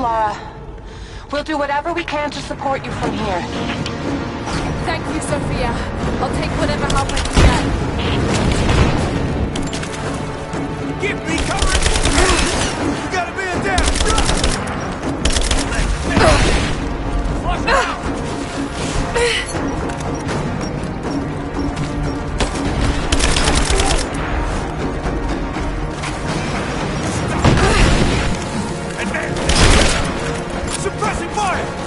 Lara. We'll do whatever we can to support you from here. Thank you, Sophia. I'll take whatever help I can get. Give me cover! You gotta man down! Flush out! Suppressing fire!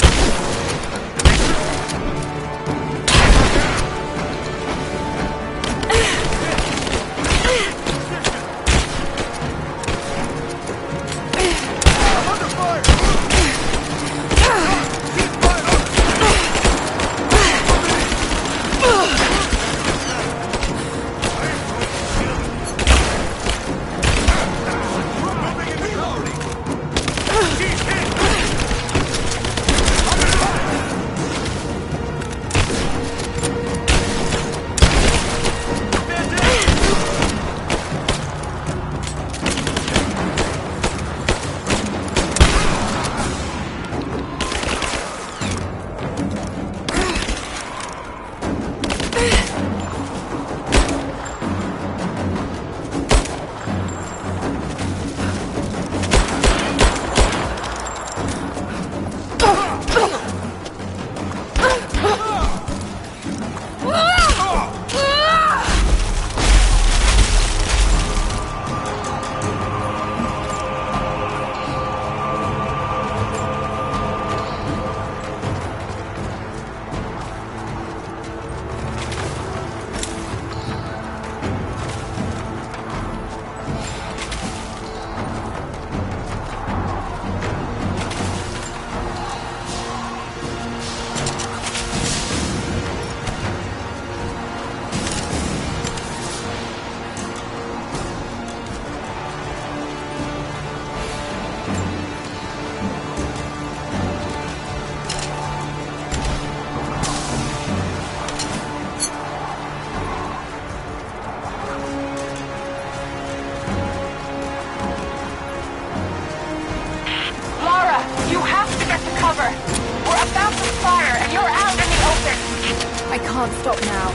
I can't stop now.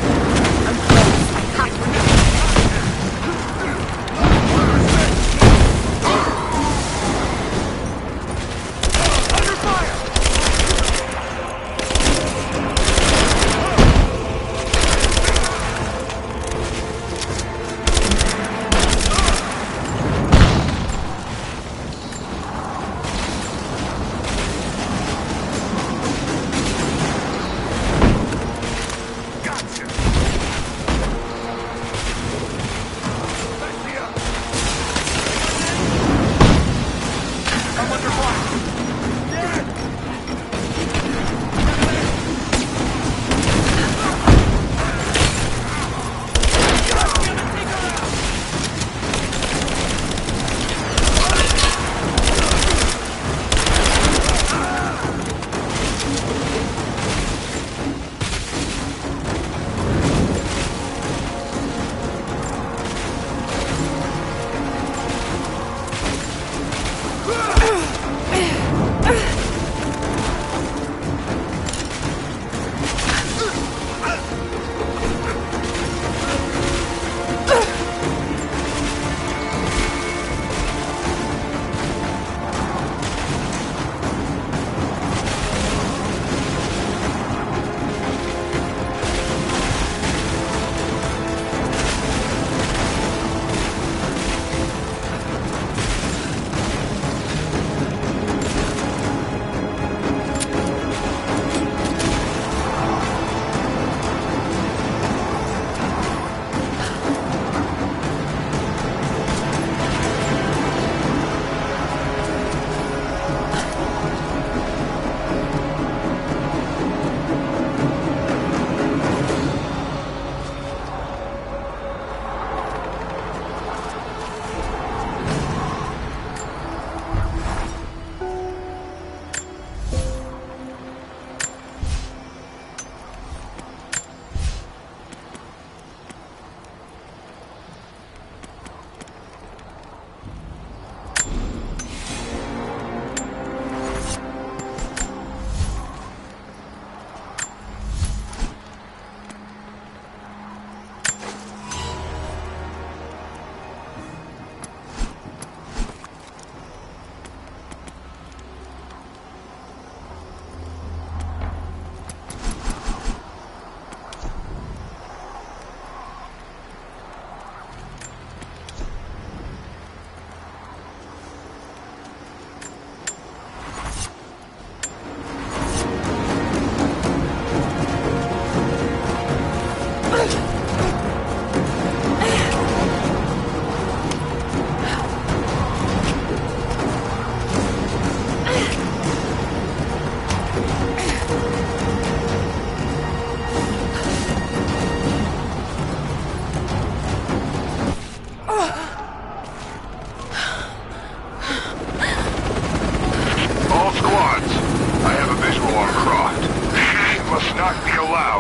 I'm close. I have to.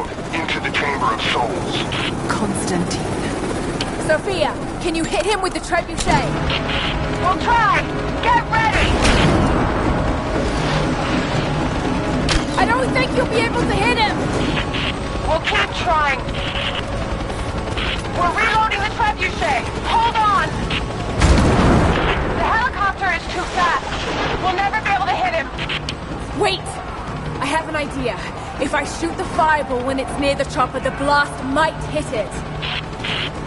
down into the Chamber of Souls. Constantine. Sophia, can you hit him with the trebuchet? We'll try! Get ready! I don't think you'll be able to hit him! We'll keep trying. We're reloading the trebuchet. Hold on! The helicopter is too fast. We'll never be able to hit him. Wait! I have an idea. If I shoot the fireball when it's near the chopper, the blast might hit it.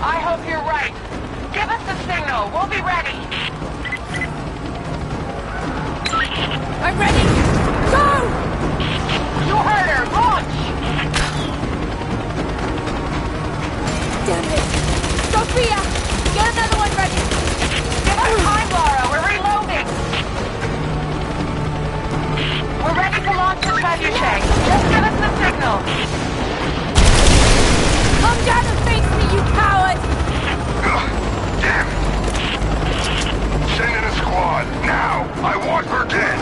I hope you're right. Give us the signal. We'll be ready. I'm ready! Go! You heard her. Launch! Damn it! Sophia! Get another one ready! Give us time, Laura. We're reloading. We're ready to launch the trebuchet. Just give us the signal. Come down and face me, you coward! Damn it! Send in a squad, now! I want her dead!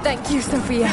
Thank you, Sophia.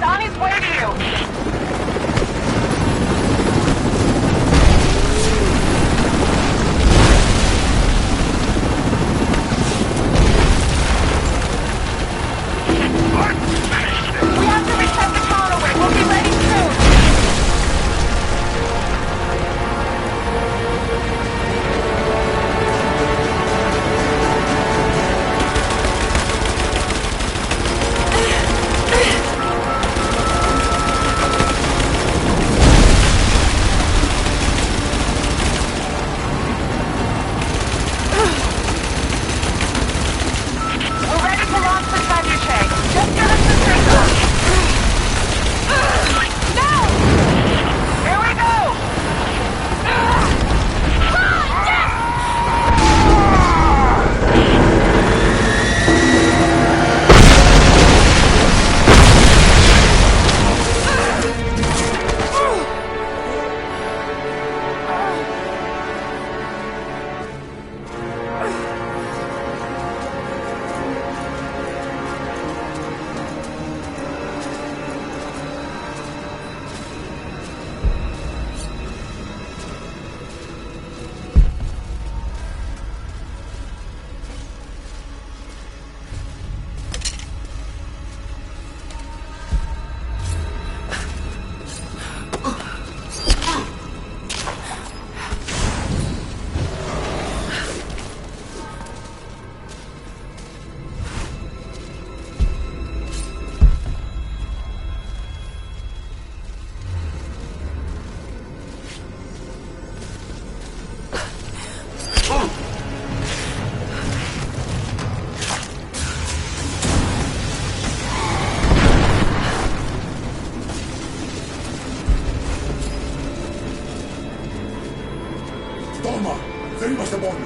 on his way to you. We have to reset the counterweight. We'll be ready soon. We're ready to launch the treasure check. Just give us the signal. No! Here we go! Toma! Venimos de Bonn!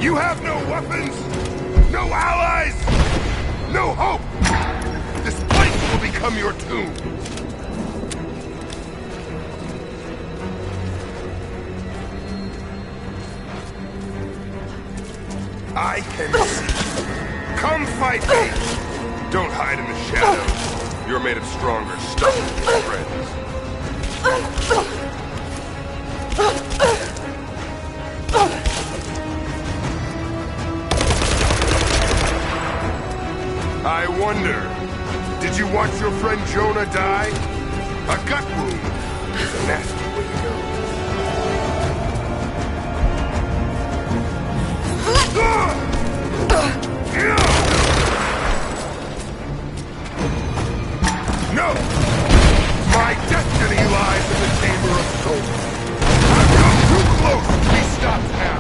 You have no weapons, no allies, no hope. This place will become your tomb. I can see. Come fight me. Don't hide in the shadows. You're made of stronger stuff than your friends. I wonder, did you watch your friend Jonah die? A gut wound is a nasty way to go. No! My destiny lies in the Chamber of Souls. I've come too close to be stopped now.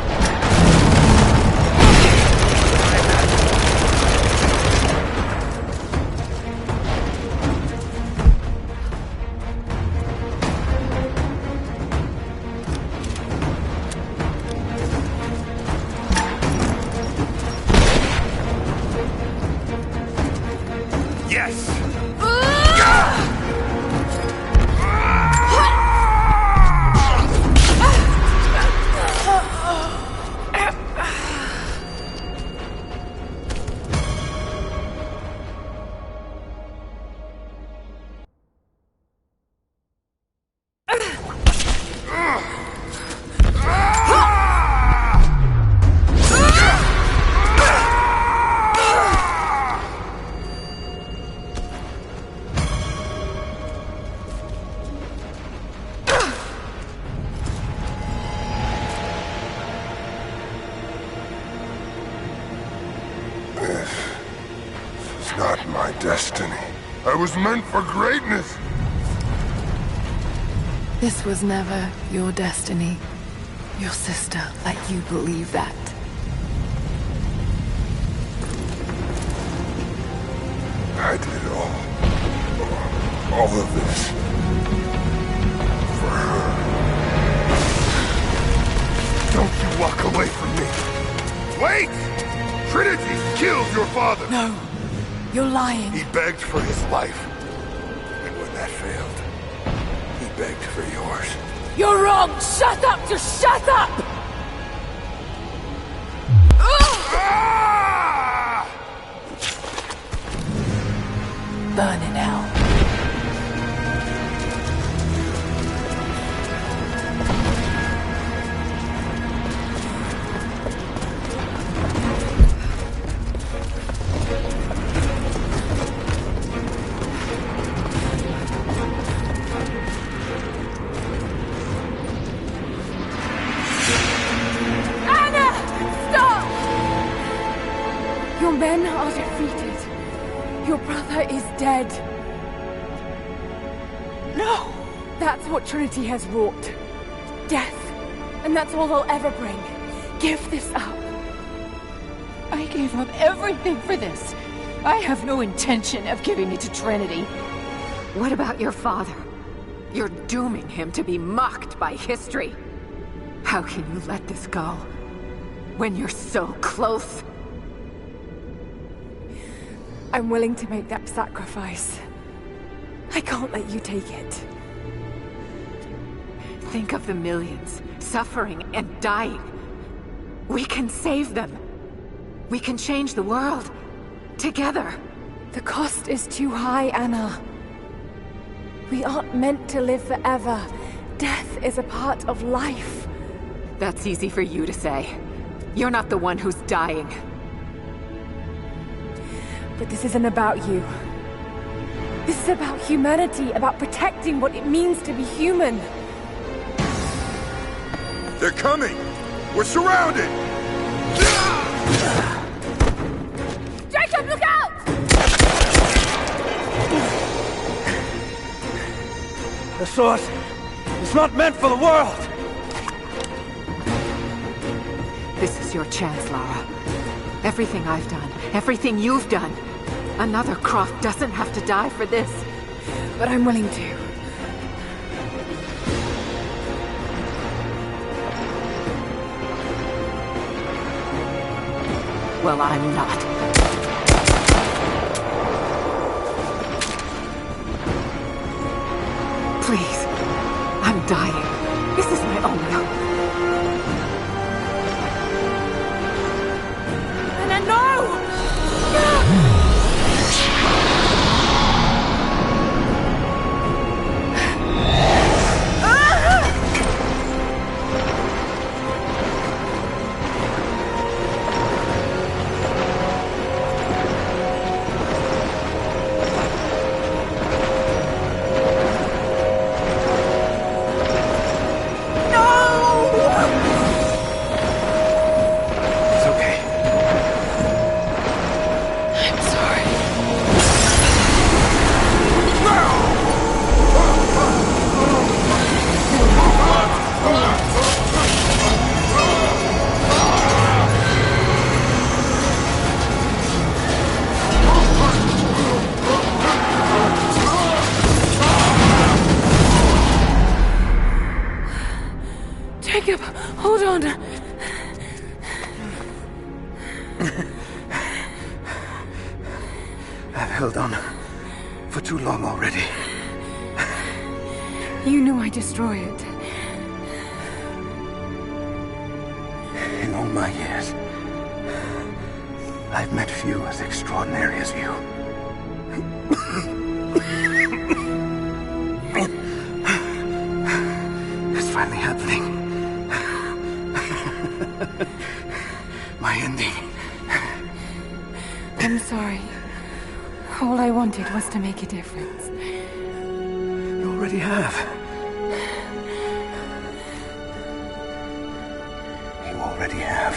destiny. I was meant for greatness. This was never your destiny. Your sister let you believe that. I did it all of this for her. Don't you walk away from me. Wait! Trinity killed your father. No, you're lying. He begged for his life. And when that failed, he begged for yours. You're wrong! Shut up! Just shut up! Ah! Burn in hell. Your men are defeated. Your brother is dead. No! That's what Trinity has wrought. Death. And that's all they'll ever bring. Give this up. I gave up everything for this. I have no intention of giving it to Trinity. What about your father? You're dooming him to be mocked by history. How can you let this go? When you're so close? I'm willing to make that sacrifice. I can't let you take it. Think of the millions suffering and dying. We can save them. We can change the world. Together. The cost is too high, Anna. We aren't meant to live forever. Death is a part of life. That's easy for you to say. You're not the one who's dying. But this isn't about you. This is about humanity, about protecting what it means to be human. They're coming! We're surrounded! Jacob, look out! The sword is not meant for the world! This is your chance, Lara. Everything I've done, everything you've done. Another Croft doesn't have to die for this. But I'm willing to. Well, I'm not. Please. I'm dying. This is my only hope. Anna, no! Jacob, hold on. I've held on for too long already. You knew I'd destroy it. In all my years, I've met few as extraordinary as you. It's finally happening. My ending. I'm sorry. All I wanted was to make a difference. You already have. You already have.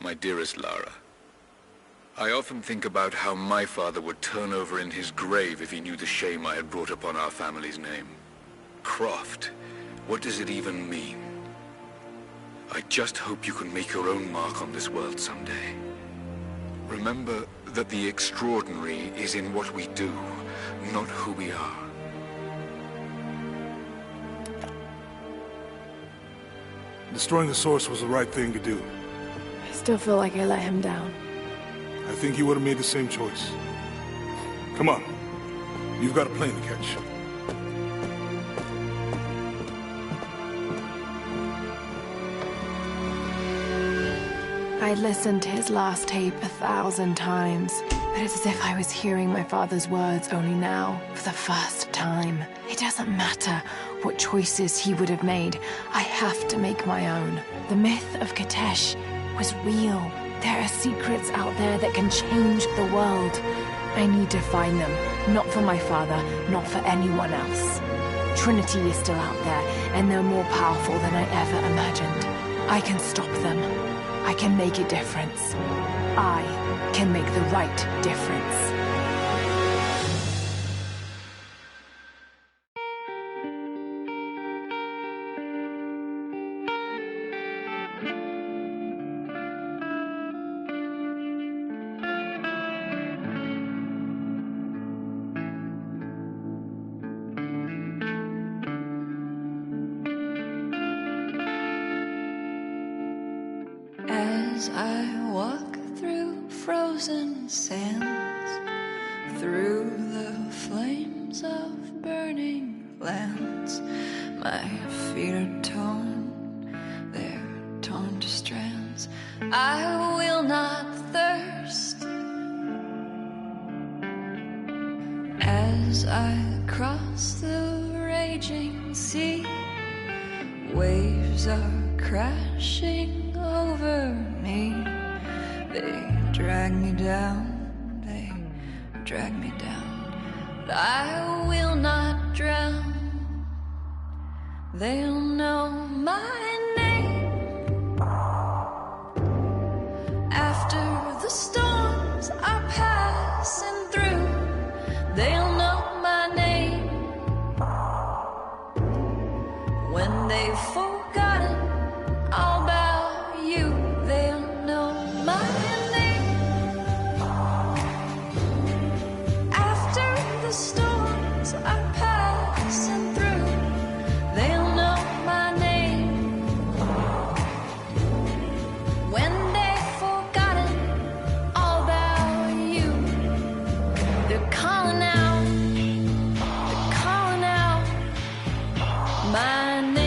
My dearest Lara, I often think about how my father would turn over in his grave if he knew the shame I had brought upon our family's name. Croft, what does it even mean? I just hope you can make your own mark on this world someday. Remember that the extraordinary is in what we do, not who we are. Destroying the source was the right thing to do. I still feel like I let him down. I think you would have made the same choice. Come on. You've got a plane to catch. I listened to his last tape 1,000 times, but it's as if I was hearing my father's words only now, for the first time. It doesn't matter what choices he would have made. I have to make my own. The myth of Katesh was real. There are secrets out there that can change the world. I need to find them, not for my father, not for anyone else. Trinity is still out there, and they're more powerful than I ever imagined. I can stop them. I can make a difference. I can make the right difference. As I walk through frozen sands, through the flames of burning lands, my feet are torn, they're torn to strands. I will not thirst. As I cross the raging sea, waves are crashing over me. They drag me down, they drag me down, but I will not drown. They'll know my name. After the storms are passing through, they'll know my name. When they've forgotten all about you, they'll know my name. After the storms are passing through, they'll know my name. When they've forgotten all about you, they're calling out my name.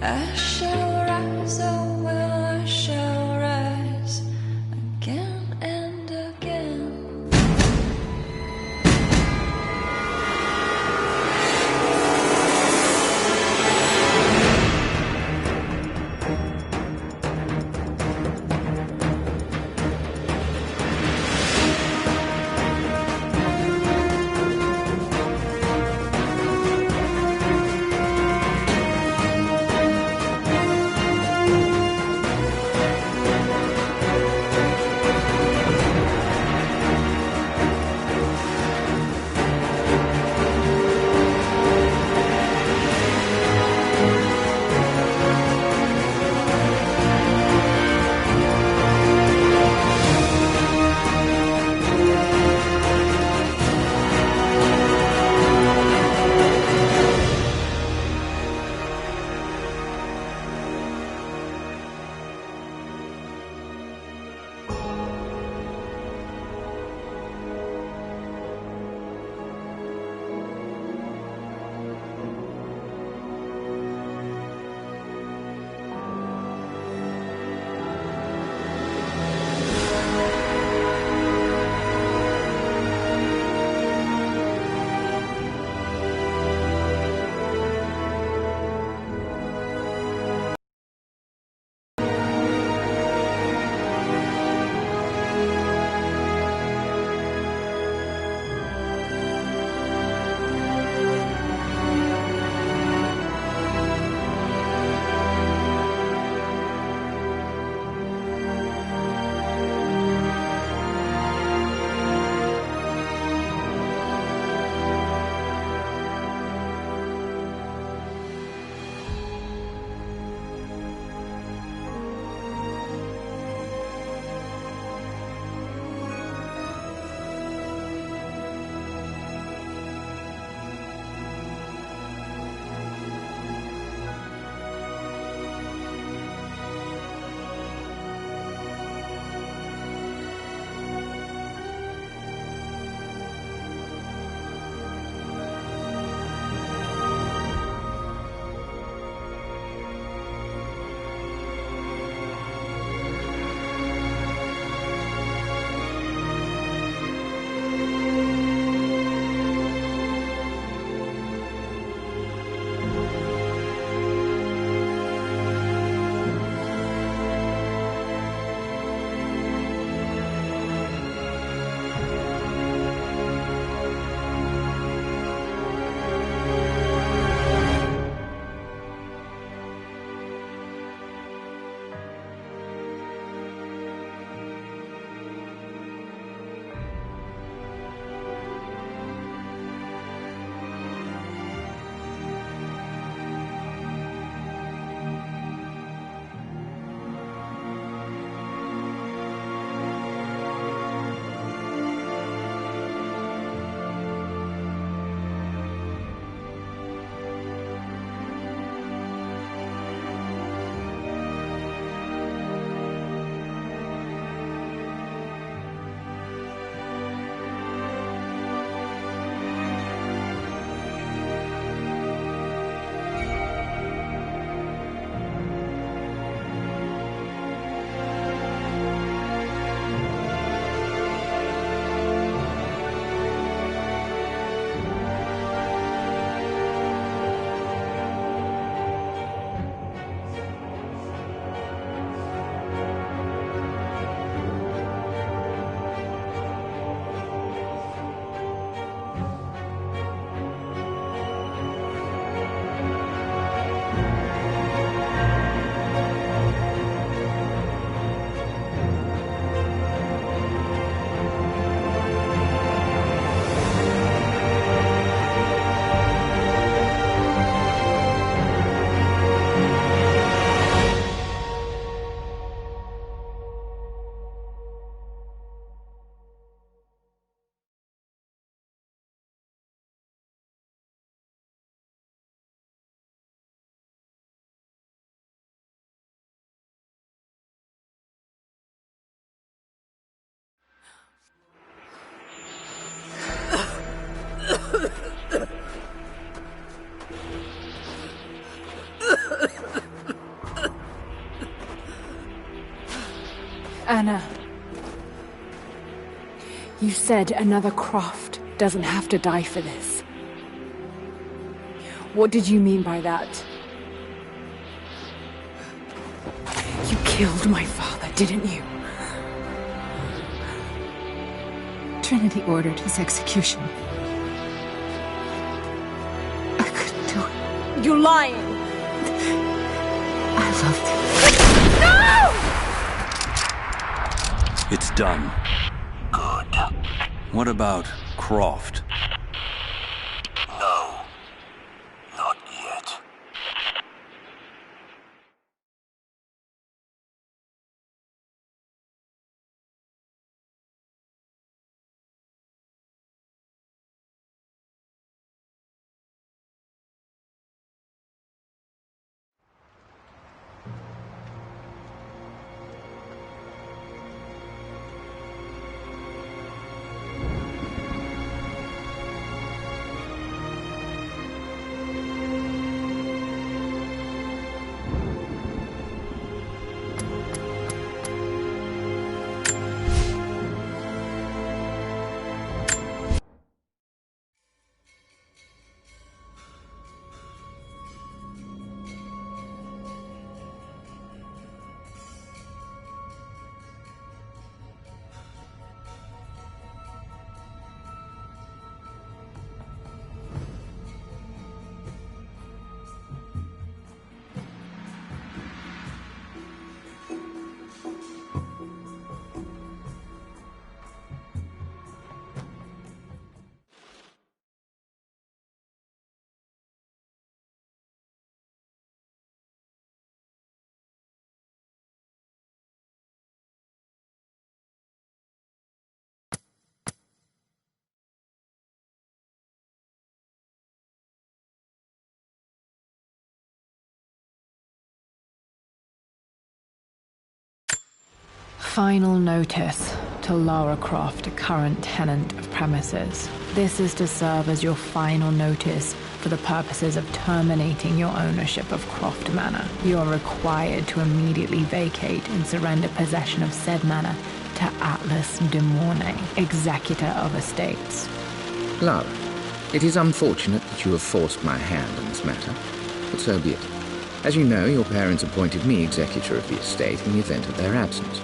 I shall rise, oh well, I shall rise again and again. Anna, you said another Croft doesn't have to die for this. What did you mean by that? You killed my father, didn't you? Trinity ordered his execution. I couldn't do it. You're lying! I loved him. No! It's done. Good. What about Croft? No. Not yet. Final notice to Lara Croft, a current tenant of premises. This is to serve as your final notice for the purposes of terminating your ownership of Croft Manor. You are required to immediately vacate and surrender possession of said manor to Atlas de Mornay, executor of estates. Lara, it is unfortunate that you have forced my hand in this matter, but so be it. As you know, your parents appointed me executor of the estate in the event of their absence.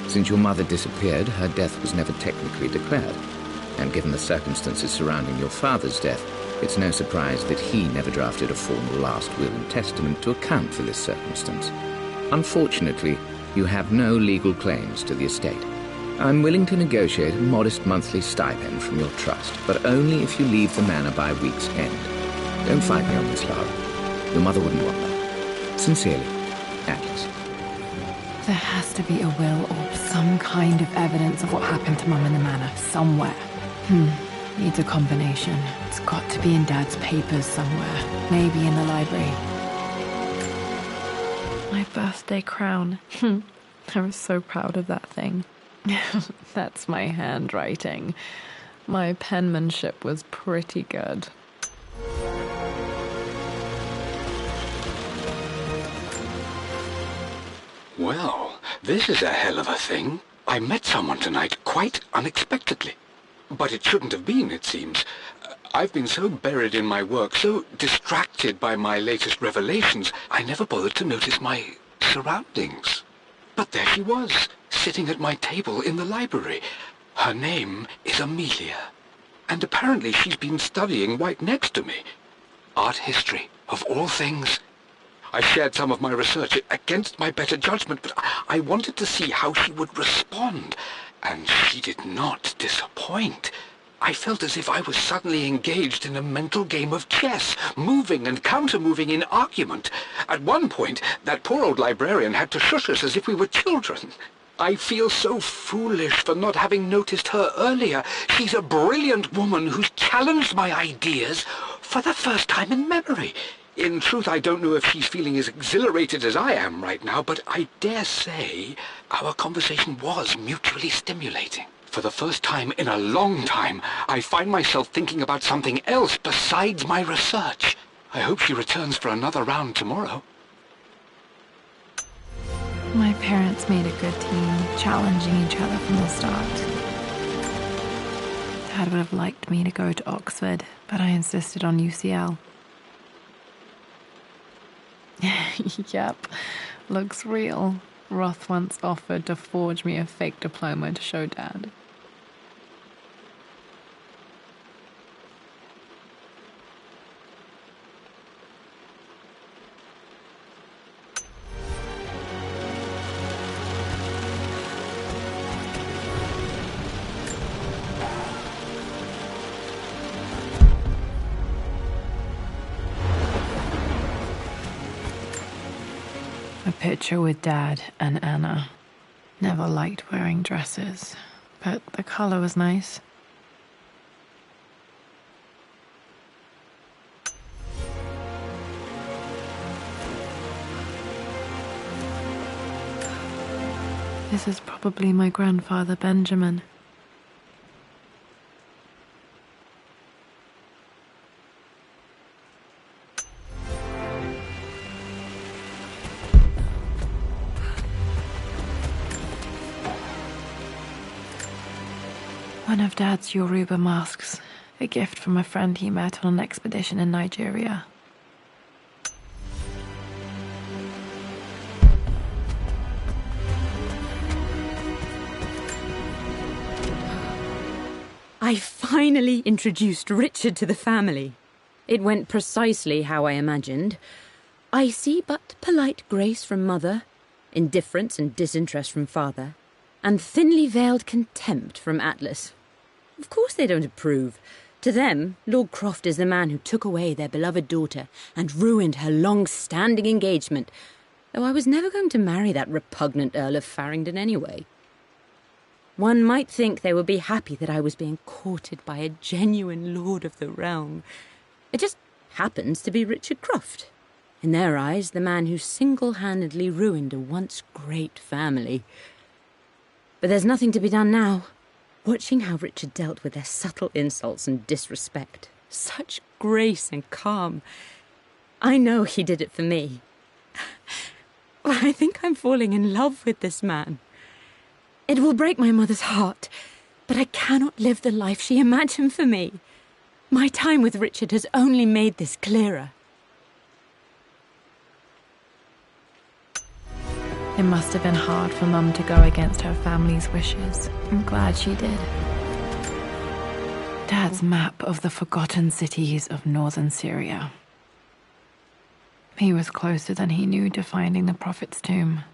Since your mother disappeared, her death was never technically declared. And given the circumstances surrounding your father's death, it's no surprise that he never drafted a formal last will and testament to account for this circumstance. Unfortunately, you have no legal claims to the estate. I'm willing to negotiate a modest monthly stipend from your trust, but only if you leave the manor by week's end. Don't fight me on this, Lara. Your mother wouldn't want that. Sincerely, Atlas. There has to be a will or some kind of evidence of what happened to Mum in the manor, somewhere. Needs a combination. It's got to be in Dad's papers somewhere. Maybe in the library. My birthday crown. I was so proud of that thing. That's my handwriting. My penmanship was pretty good. Well, this is a hell of a thing. I met someone tonight quite unexpectedly. But it shouldn't have been, it seems. I've been so buried in my work, so distracted by my latest revelations, I never bothered to notice my surroundings. But there she was, sitting at my table in the library. Her name is Amelia. And apparently she's been studying right next to me. Art history, of all things. I shared some of my research against my better judgment, but I wanted to see how she would respond. And she did not disappoint. I felt as if I was suddenly engaged in a mental game of chess, moving and counter-moving in argument. At one point, that poor old librarian had to shush us as if we were children. I feel so foolish for not having noticed her earlier. She's a brilliant woman who's challenged my ideas for the first time in memory. In truth, I don't know if she's feeling as exhilarated as I am right now, but I dare say our conversation was mutually stimulating. For the first time in a long time, I find myself thinking about something else besides my research. I hope she returns for another round tomorrow. My parents made a good team, challenging each other from the start. Dad would have liked me to go to Oxford, but I insisted on UCL. Yep, looks real. Roth once offered to forge me a fake diploma to show Dad. A picture with Dad and Anna. Never liked wearing dresses, but the color was nice. This is probably my grandfather Benjamin. One of Dad's Yoruba masks, a gift from a friend he met on an expedition in Nigeria. I finally introduced Richard to the family. It went precisely how I imagined. Icy but polite grace from Mother, indifference and disinterest from Father, and thinly veiled contempt from Atlas. Of course they don't approve. To them, Lord Croft is the man who took away their beloved daughter and ruined her long-standing engagement, though I was never going to marry that repugnant Earl of Farringdon anyway. One might think they would be happy that I was being courted by a genuine lord of the realm. It just happens to be Richard Croft. In their eyes, the man who single-handedly ruined a once great family. But there's nothing to be done now. Watching how Richard dealt with their subtle insults and disrespect. Such grace and calm. I know he did it for me. I think I'm falling in love with this man. It will break my mother's heart, but I cannot live the life she imagined for me. My time with Richard has only made this clearer. It must have been hard for Mum to go against her family's wishes. I'm glad she did. Dad's map of the forgotten cities of northern Syria. He was closer than he knew to finding the Prophet's tomb.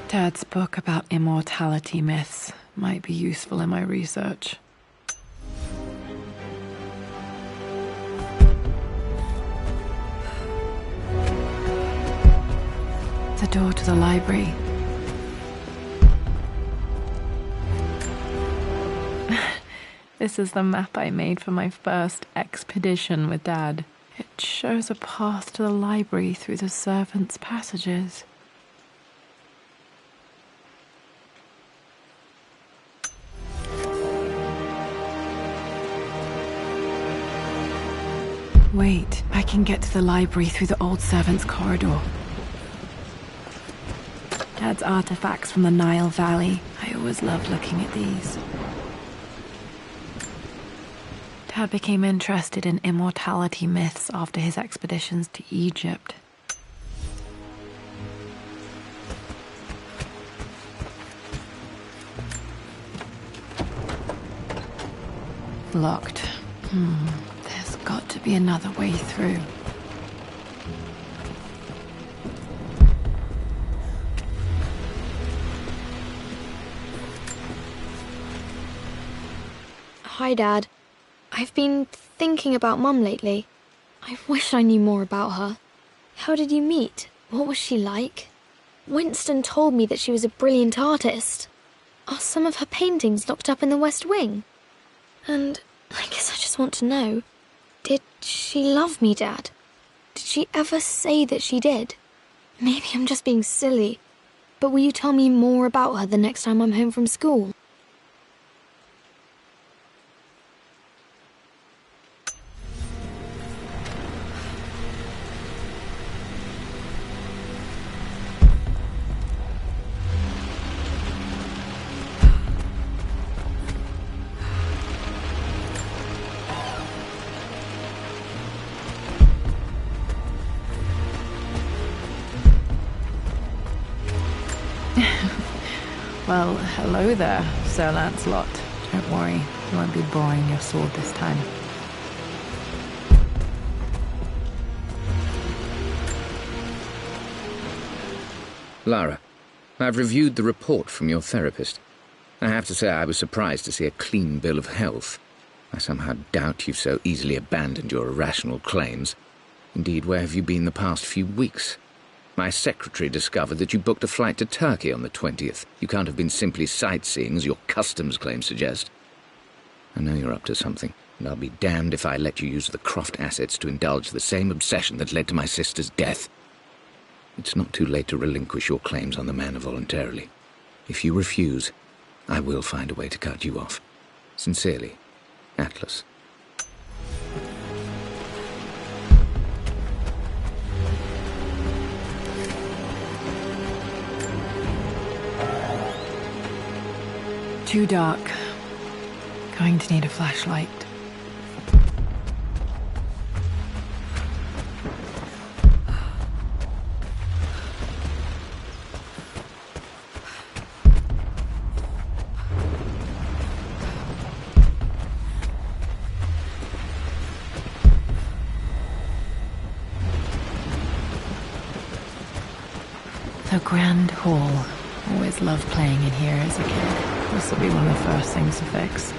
Dad's book about immortality myths might be useful in my research. The door to the library. This is the map I made for my first expedition with Dad. It shows a path to the library through the servants' passages. Wait, I can get to the library through the old servants' corridor. Dad's artifacts from the Nile Valley. I always loved looking at these. Dad became interested in immortality myths after his expeditions to Egypt. Locked. There's got to be another way through. Hi, Dad. I've been thinking about Mum lately. I wish I knew more about her. How did you meet? What was she like? Winston told me that she was a brilliant artist. Are some of her paintings locked up in the West Wing? And I guess I just want to know, did she love me, Dad? Did she ever say that she did? Maybe I'm just being silly, but will you tell me more about her the next time I'm home from school? Well, hello there, Sir Lancelot. Don't worry, you won't be borrowing your sword this time. Lara, I've reviewed the report from your therapist. I have to say I was surprised to see a clean bill of health. I somehow doubt you've so easily abandoned your irrational claims. Indeed, where have you been the past few weeks? My secretary discovered that you booked a flight to Turkey on the 20th. You can't have been simply sightseeing, as your customs claims suggest. I know you're up to something, and I'll be damned if I let you use the Croft assets to indulge the same obsession that led to my sister's death. It's not too late to relinquish your claims on the manor voluntarily. If you refuse, I will find a way to cut you off. Sincerely, Atlas. Too dark. Going to need a flashlight. The Grand Hall. Always loved playing in here as a kid. This will be one of the first things to fix.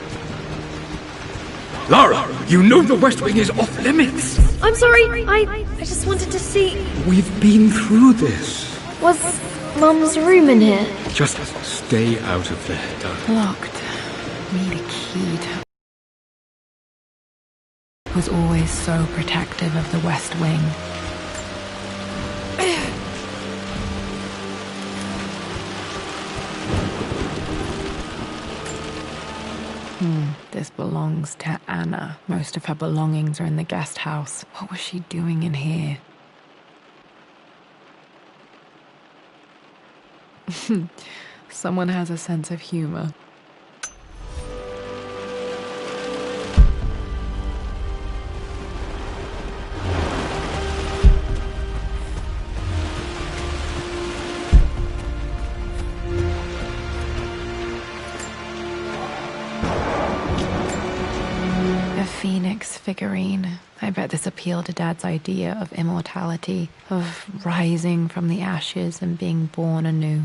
Lara, you know the West Wing is off limits! I'm sorry, I just wanted to see... We've been through this. Was Mum's room in here? Just stay out of there, darling. Locked. Need a key to... Was always so protective of the West Wing. This belongs to Anna. Most of her belongings are in the guest house. What was she doing in here? Someone has a sense of humor. Phoenix figurine. I bet this appealed to Dad's idea of immortality, of rising from the ashes and being born anew.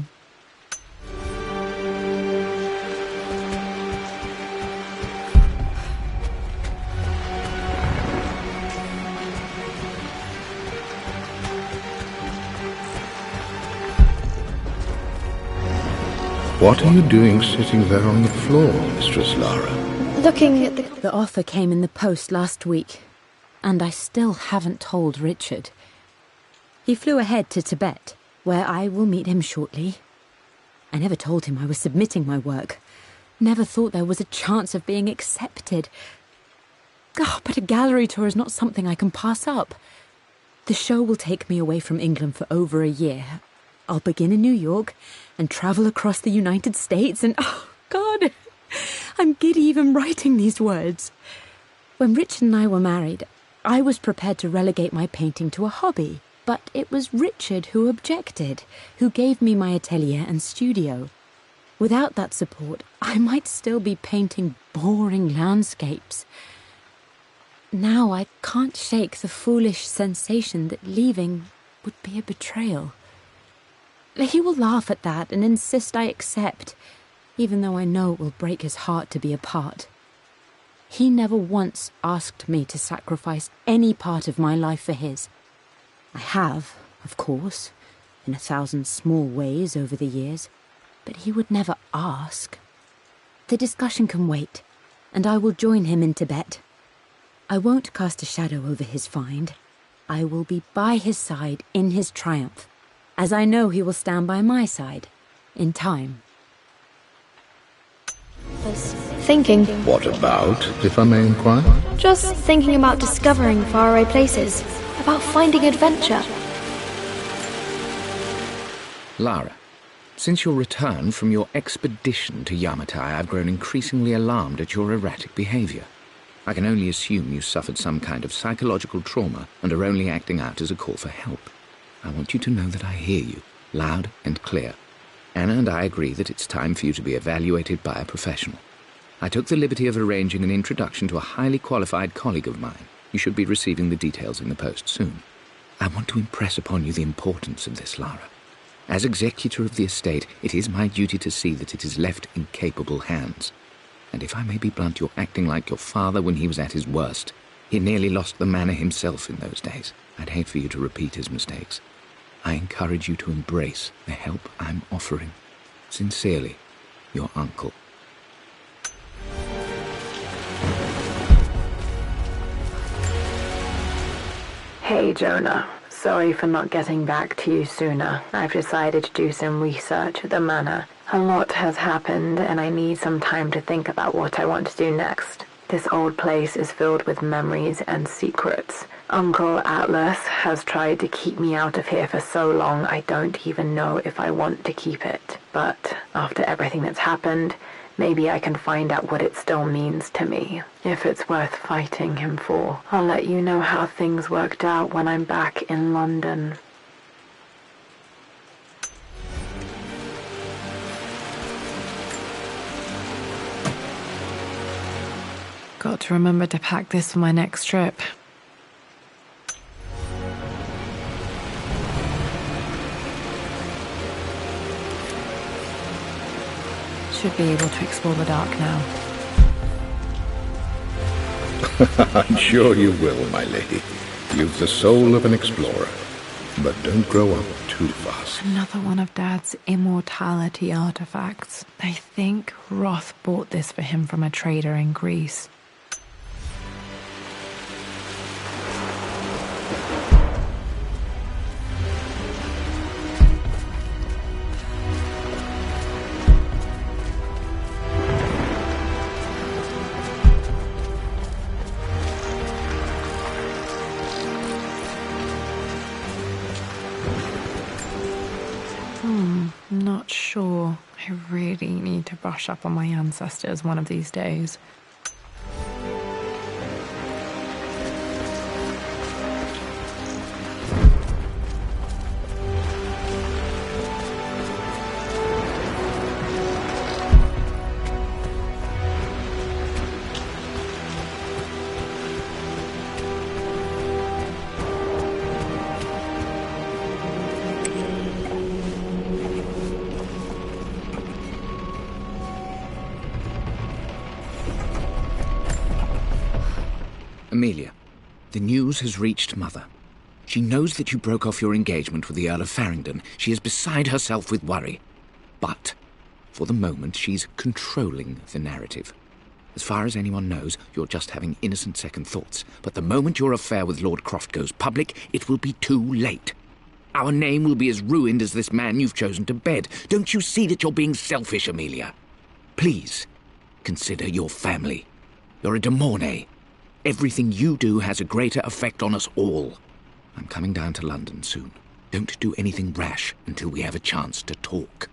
What are you doing sitting there on the floor, Mistress Lara? Looking at The offer came in the post last week, and I still haven't told Richard. He flew ahead to Tibet, where I will meet him shortly. I never told him I was submitting my work. Never thought there was a chance of being accepted. Oh, but a gallery tour is not something I can pass up. The show will take me away from England for over a year. I'll begin in New York and travel across the United States and... oh, God... I'm giddy even writing these words. When Richard and I were married, I was prepared to relegate my painting to a hobby, but it was Richard who objected, who gave me my atelier and studio. Without that support, I might still be painting boring landscapes. Now I can't shake the foolish sensation that leaving would be a betrayal. He will laugh at that and insist I accept, even though I know it will break his heart to be apart. He never once asked me to sacrifice any part of my life for his. I have, of course, in 1,000 small ways over the years, but he would never ask. The discussion can wait, and I will join him in Tibet. I won't cast a shadow over his find. I will be by his side in his triumph, as I know he will stand by my side, in time. Thinking. What about, if I may inquire? Just thinking about discovering faraway places, about finding adventure. Lara, since your return from your expedition to Yamatai, I've grown increasingly alarmed at your erratic behavior. I can only assume you suffered some kind of psychological trauma and are only acting out as a call for help. I want you to know that I hear you, loud and clear. Anna and I agree that it's time for you to be evaluated by a professional. I took the liberty of arranging an introduction to a highly qualified colleague of mine. You should be receiving the details in the post soon. I want to impress upon you the importance of this, Lara. As executor of the estate, it is my duty to see that it is left in capable hands. And if I may be blunt, you're acting like your father when he was at his worst. He nearly lost the manor himself in those days. I'd hate for you to repeat his mistakes. I encourage you to embrace the help I'm offering. Sincerely, your uncle. Hey, Jonah. Sorry for not getting back to you sooner. I've decided to do some research at the manor. A lot has happened, and I need some time to think about what I want to do next. This old place is filled with memories and secrets. Uncle Atlas has tried to keep me out of here for so long I don't even know if I want to keep it. But after everything that's happened, maybe I can find out what it still means to me. If it's worth fighting him for, I'll let you know how things worked out when I'm back in London. Got to remember to pack this for my next trip. Should be able to explore the dark now. I'm sure you will, my lady. You've the soul of an explorer. But don't grow up too fast. Another one of Dad's immortality artifacts. I think Roth bought this for him from a trader in Greece. Not sure. I really need to brush up on my ancestors one of these days. Amelia, the news has reached Mother. She knows that you broke off your engagement with the Earl of Farringdon. She is beside herself with worry. But, for the moment, she's controlling the narrative. As far as anyone knows, you're just having innocent second thoughts. But the moment your affair with Lord Croft goes public, it will be too late. Our name will be as ruined as this man you've chosen to bed. Don't you see that you're being selfish, Amelia? Please, consider your family. You're a de Mornay. Everything you do has a greater effect on us all. I'm coming down to London soon. Don't do anything rash until we have a chance to talk.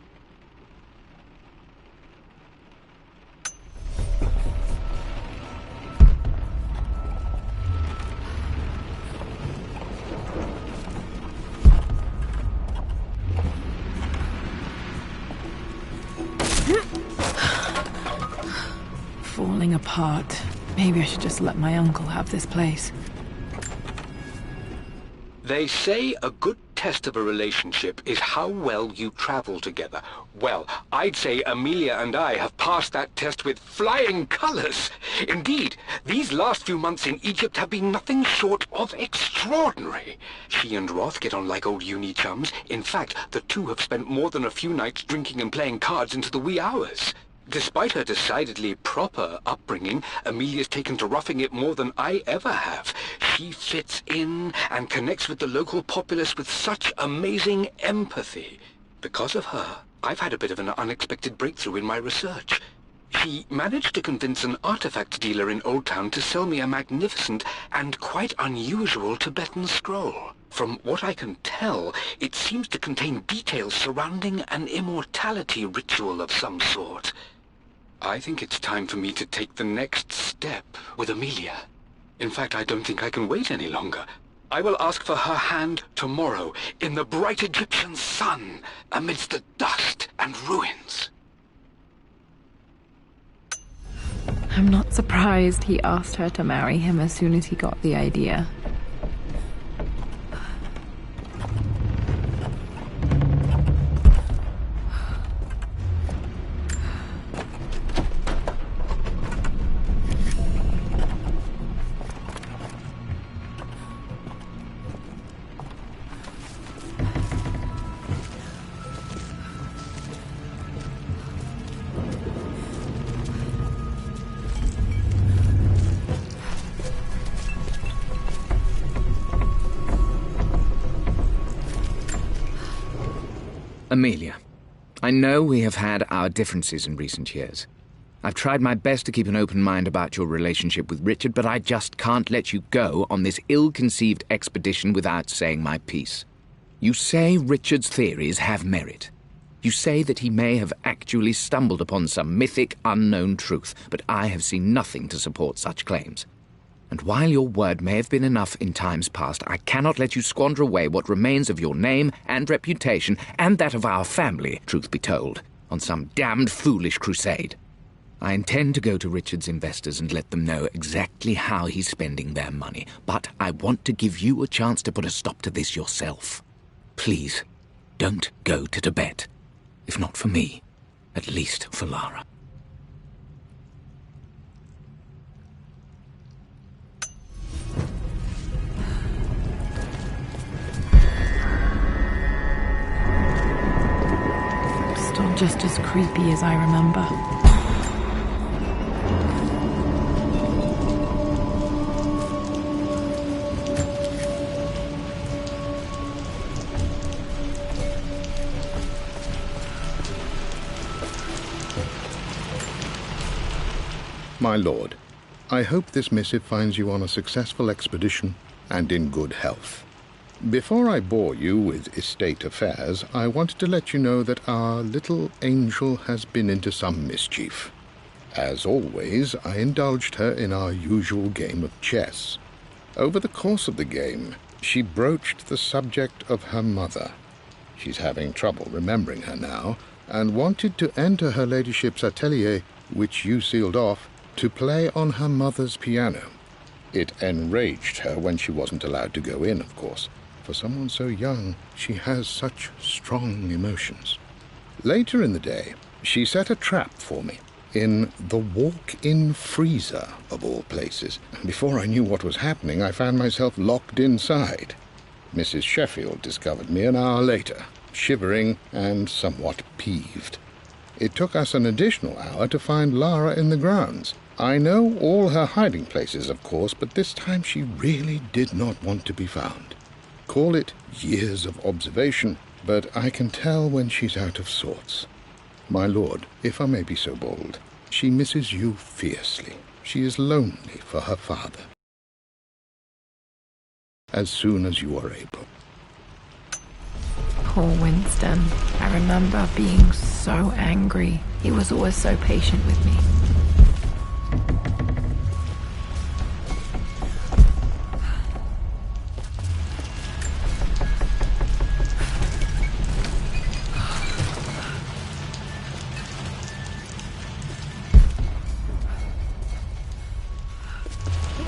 Falling apart. Maybe I should just let my uncle have this place. They say a good test of a relationship is how well you travel together. Well, I'd say Amelia and I have passed that test with flying colors. Indeed, these last few months in Egypt have been nothing short of extraordinary. She and Roth get on like old uni chums. In fact, the two have spent more than a few nights drinking and playing cards into the wee hours. Despite her decidedly proper upbringing, Amelia's taken to roughing it more than I ever have. She fits in and connects with the local populace with such amazing empathy. Because of her, I've had a bit of an unexpected breakthrough in my research. She managed to convince an artifact dealer in Old Town to sell me a magnificent and quite unusual Tibetan scroll. From what I can tell, it seems to contain details surrounding an immortality ritual of some sort. I think it's time for me to take the next step with Amelia. In fact, I don't think I can wait any longer. I will ask for her hand tomorrow in the bright Egyptian sun amidst the dust and ruins. I'm not surprised he asked her to marry him as soon as he got the idea. Amelia, I know we have had our differences in recent years. I've tried my best to keep an open mind about your relationship with Richard, but I just can't let you go on this ill-conceived expedition without saying my piece. You say Richard's theories have merit. You say that he may have actually stumbled upon some mythic, unknown truth, but I have seen nothing to support such claims. And while your word may have been enough in times past, I cannot let you squander away what remains of your name and reputation, and that of our family, truth be told, on some damned foolish crusade. I intend to go to Richard's investors and let them know exactly how he's spending their money, but I want to give you a chance to put a stop to this yourself. Please, don't go to Tibet. If not for me, at least for Lara. Still just as creepy as I remember. My lord, I hope this missive finds you on a successful expedition and in good health. Before I bore you with estate affairs, I wanted to let you know that our little angel has been into some mischief. As always, I indulged her in our usual game of chess. Over the course of the game, she broached the subject of her mother. She's having trouble remembering her now, and wanted to enter her ladyship's atelier, which you sealed off, to play on her mother's piano. It enraged her when she wasn't allowed to go in, of course. For someone so young, she has such strong emotions. Later in the day, she set a trap for me in the walk-in freezer, of all places. Before I knew what was happening, I found myself locked inside. Mrs. Sheffield discovered me an hour later, shivering and somewhat peeved. It took us an additional hour to find Lara in the grounds. I know all her hiding places, of course, but this time she really did not want to be found. Call it years of observation, but I can tell when she's out of sorts. My lord, if I may be so bold, she misses you fiercely. She is lonely for her father. As soon as you are able. Poor Winston. I remember being so angry. He was always so patient with me.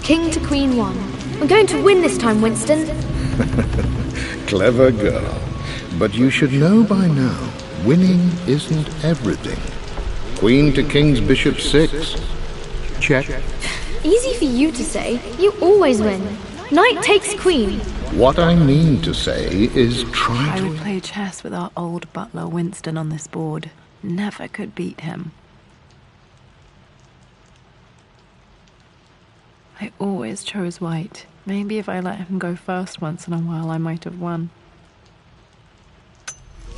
King to Queen 1. We're going to win this time, Winston. Clever girl. But you should know by now, winning isn't everything. Queen to King's Bishop 6. Check. Easy for you to say. You always win. Knight takes queen. What I mean to say is try I to... would play chess with our old butler Winston on this board. Never could beat him. I always chose white. Maybe if I let him go first once in a while, I might have won.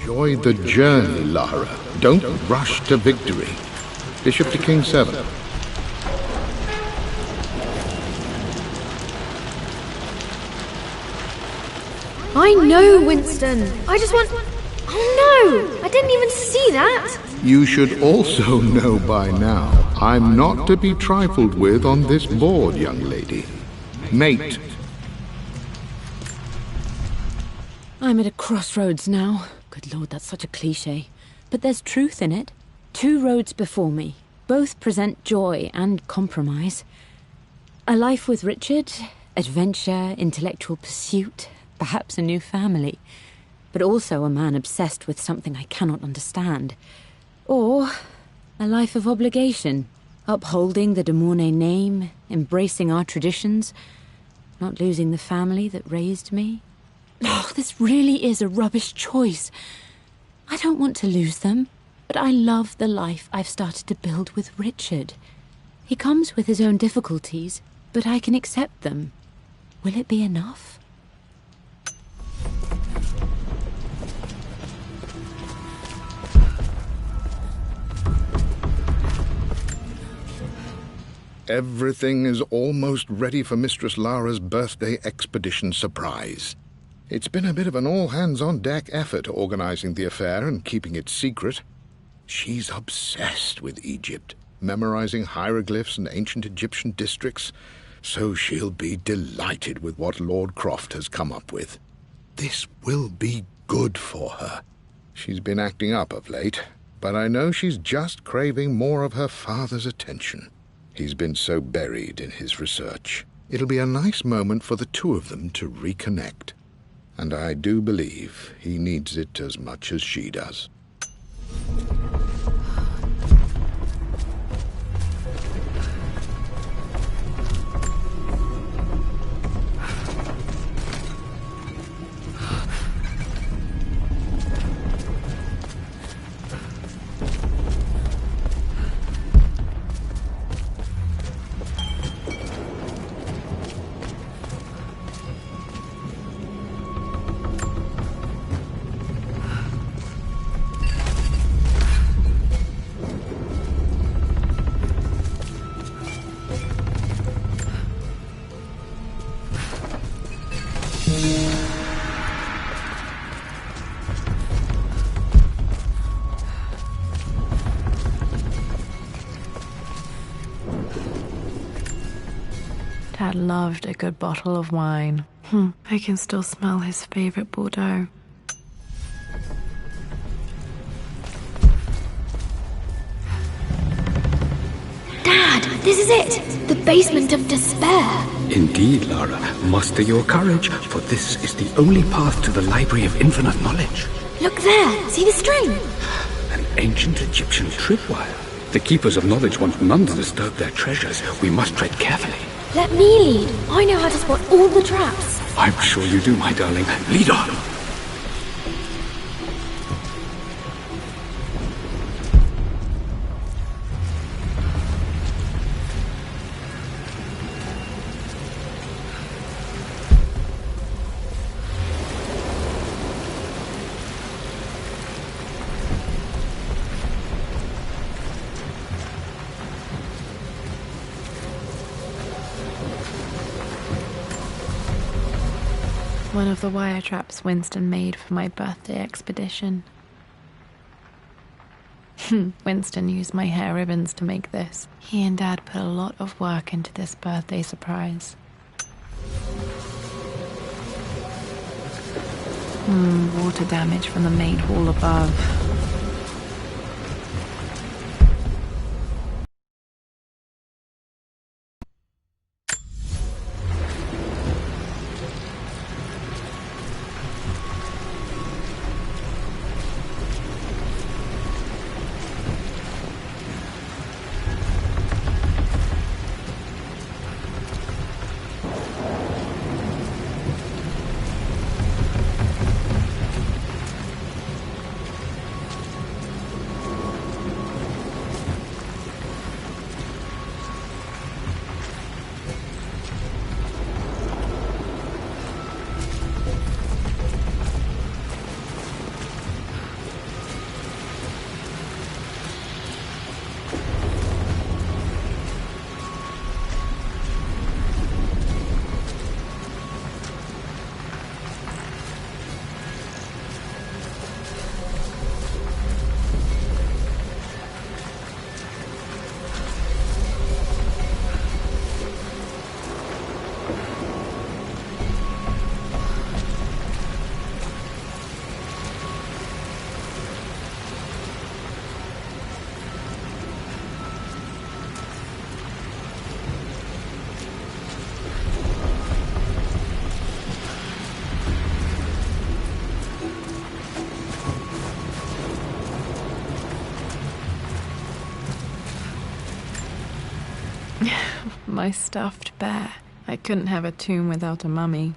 Enjoy the journey, Lara. Don't rush to victory. Bishop to King 7. I know, Winston. I just want... Oh no! I didn't even see that! You should also know by now, I'm not to be trifled with on this board, young lady. Mate. I'm at a crossroads now. Good Lord, that's such a cliché. But there's truth in it. 2 roads before me. Both present joy and compromise. A life with Richard, adventure, intellectual pursuit, perhaps a new family. But also a man obsessed with something I cannot understand. Or a life of obligation, upholding the de Mornay name, embracing our traditions, not losing the family that raised me. Oh, this really is a rubbish choice. I don't want to lose them, but I love the life I've started to build with Richard. He comes with his own difficulties, but I can accept them. Will it be enough? Everything is almost ready for Mistress Lara's birthday expedition surprise. It's been a bit of an all-hands-on-deck effort organizing the affair and keeping it secret. She's obsessed with Egypt, memorizing hieroglyphs and ancient Egyptian districts, so she'll be delighted with what Lord Croft has come up with. This will be good for her. She's been acting up of late, but I know she's just craving more of her father's attention. He's been so buried in his research. It'll be a nice moment for the 2 of them to reconnect. And I do believe he needs it as much as she does. Dad loved a good bottle of wine. I can still smell his favorite Bordeaux. Dad, this is it! The basement of despair! Indeed, Lara. Muster your courage, for this is the only path to the Library of Infinite Knowledge. Look there! See the string? An ancient Egyptian tripwire. The Keepers of Knowledge want none to disturb their treasures. We must tread carefully. Let me lead. I know how to spot all the traps. I'm sure you do, my darling. Lead on! One of the wire traps Winston made for my birthday expedition. Winston used my hair ribbons to make this. He and Dad put a lot of work into this birthday surprise. Water damage from the main hall above. My stuffed bear. I couldn't have a tomb without a mummy.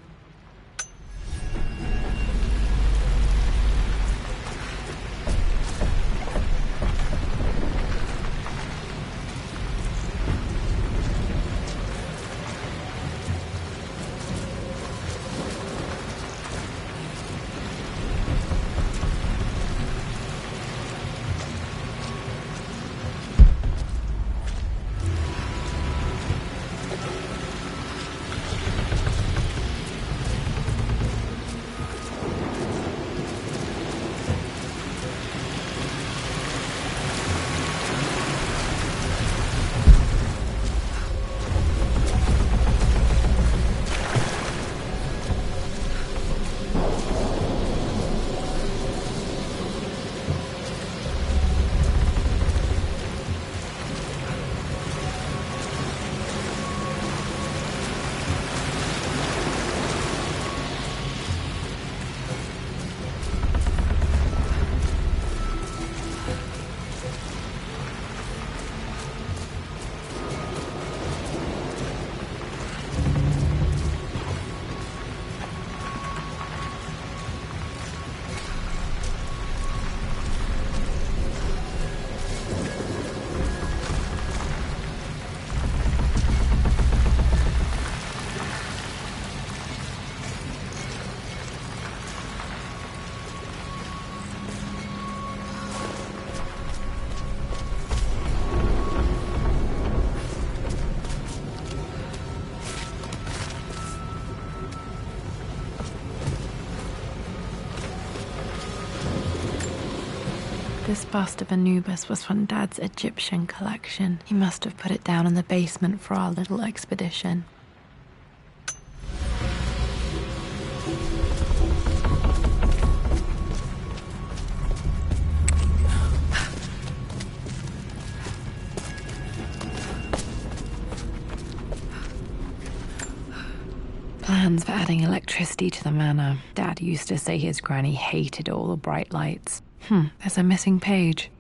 This bust of Anubis was from Dad's Egyptian collection. He must have put it down in the basement for our little expedition. Plans for adding electricity to the manor. Dad used to say his granny hated all the bright lights. There's a missing page.